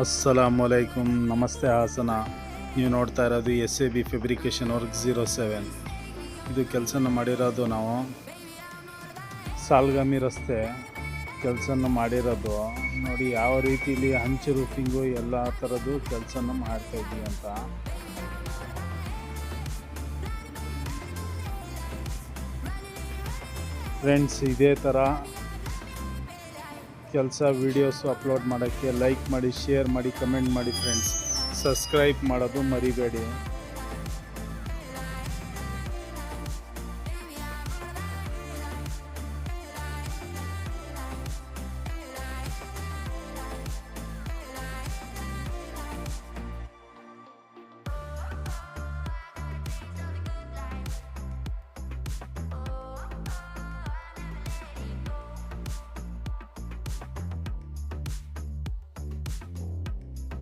ಅಸ್ಸಲಾಮುಅಲೈಕುಮ್, ನಮಸ್ತೆ ಹಾಸನ. ನೀವು ನೋಡ್ತಾ ಇರೋದು SAB ಫೆಬ್ರಿಕೇಷನ್ ವರ್ಕ್ 07. ಇದು ಕೆಲಸನ ಮಾಡಿರೋದು ನಾವು ಸಾಲ್ಗಾಮಿ ರಸ್ತೆ ಕೆಲಸನ ಮಾಡಿರೋದು. ನೋಡಿ ಯಾವ ರೀತಿಲಿ ಹಂಚು ರೂಫಿಂಗು ಎಲ್ಲ ಥರದ್ದು ಕೆಲಸನ ಮಾಡ್ತಾಯಿದ್ವಿ ಅಂತ. ಫ್ರೆಂಡ್ಸ್, ಇದೇ ಥರ ಕೆಲಸ ವೀಡಿಯೋಸು ಅಪ್ಲೋಡ್ ಮಾಡೋಕ್ಕೆ ಲೈಕ್ ಮಾಡಿ, ಶೇರ್ ಮಾಡಿ, ಕಮೆಂಟ್ ಮಾಡಿ ಫ್ರೆಂಡ್ಸ್. ಸಬ್ಸ್ಕ್ರೈಬ್ ಮಾಡೋದು ಮರಿಬೇಡಿ.